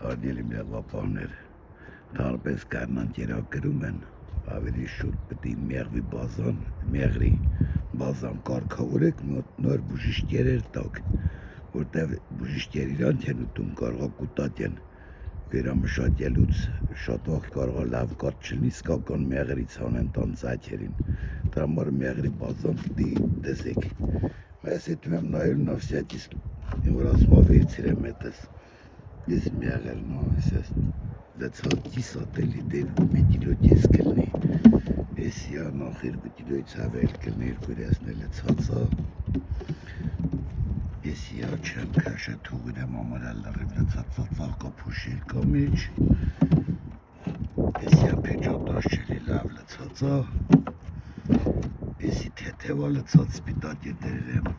Հարգելի մեղվապահներ, թարպես կանանց երակրում են, ավելի շուտ պետք է մեղրի բազան կարգավորեք նոր բուժիշկերեր տակ, որտեղ բուժիշկեր իրանք են ուտում կարողա կուտատ են վերամշակելուց շատ վաղ կարողա լավ կարդ չլինի իսկական մեղրից անեն տան ծայթերին, դրա համար մեղրի բազան պետք է տեսեք, ես հետում եմ նայել նա всякий որ ասում է վերցրեմ հետս Ես մեղր նույնիսկ դարձած կիսատելի դեր մի կիլո կես կլինի, էսի նախ 2 կիլոից ավել կլինի երկուրյասնել ցածա, էսի չեմ քաշը թուղին եմ ամարալ լրիվ լցածածաղ կա փուշել կա մեջ, էսի փեջոտաշ չելի լավ լցածա, էսի թեթևա լցած սպիտակ դերեր եմ,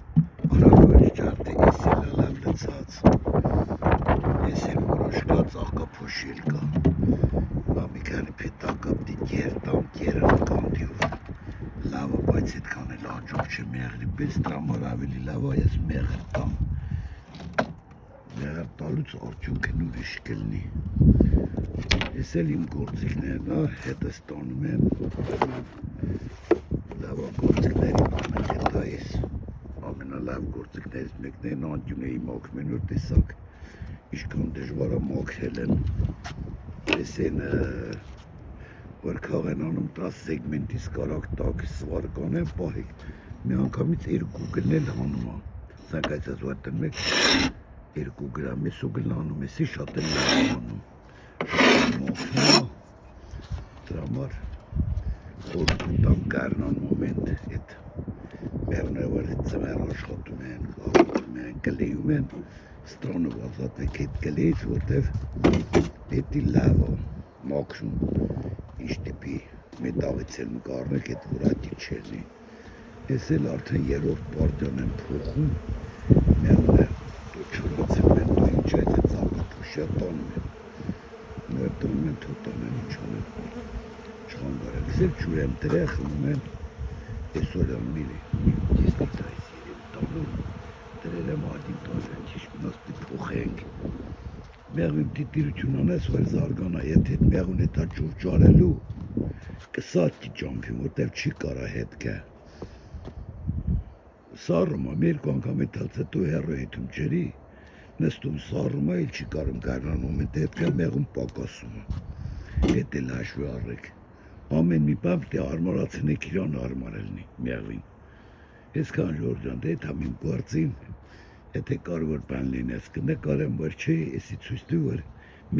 արագոչ ջարդի էսի լավ լցած, Ես էլ որոշկած աղկա փոշել կա, մի քանի փետակա պիտի կերտամ, կերան կանտիով, լավը, բայց հետքան էլ աջող չէ մեղրի պես, դրա համար ավելի լավ է ես մեղր տամ, մեղր տալուց արդյունքն ուրիշ կլինի, ես էլ իմ գործիքներն հետս տանում եմ, լավա գործիքների մանակ հետա ես, ամենալավ գործիքներից մեկներն անդյուն էի մաքրում որ տեսակ, Իշքան դժվար է մաքրել են, ես են որ քաղեն անում 10 սեգմենտից կարակ տակ սվարկան եմ պահեք, մի անգամից 2 գլնել հանում է, սանք այսած վատն մեկ 2 գրամ ես ու գլանում եսի շատ են հանում, մաքրում դրա համար որ կուտամ կարնան մոմենտ էտ մերնևար ծմեր աշխատում են, գաղորդում են, գլեում են, Ստրոնը վազատվեք հետ գլեից, որտև պետի լավ է, մաքրում, ինչ տիպի մետաղից էլ մկարնեք էտ որատի չելնի, ես էլ արդեն երորդ պարտյան եմ փոխում, մեղն է, դու չորացել են, դու ինչ այդ է ծաղկա փուշյա տանում եմ, նոր տանում են, թոտան են, ինչ անեմ, չխանգարեք, ես էլ չուր եմ դրեղ, խնում են, այսօր եմ մի դիսնի տայս երև տանում, դրել եմ ադին տազեն, ճիշտ մնասպի փոխենք, մեղվին տիտիրություն անես, որ զարգանա, եթե մեղուն հետա ճուրջարելու, կսատ կի ճամփին, որտև չի կարա հետ կը, սարում եմ, երկու անգամ հետալց հետո հեռու հետում ջերի, նստում սարում է, չի կարում կարնան մոմենտ հետ կը մեղուն պակասում է, հետ էլ հաշվի առեք, ամեն մի բան պիտի արմարացնեք իրան արմարելնի մեղվին, Այսքան ժորջան, դե թամ իմ գործին, եթե կարևոր բան լինես, կնկարեմ, որ չի, եսի ցույց տու, որ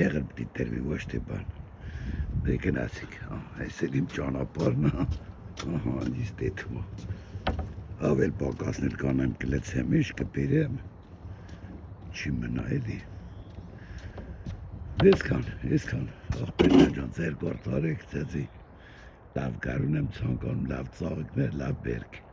մեղր պիտի տրվի ոչ թե բան, դե գնացիք, այս էլ իմ ճանապարհն է, ահա, ինձ դեթում է, ավել պակասնել կանեմ կլեցեմ, ինչ կբերեմ, չի մնա էլի, այսքան, աղբերներ ջան, ձեր գործ արեք, ցեցի, լավ կարուն եմ ցանկանում, լավ ծաղիկներ, լավ բերք,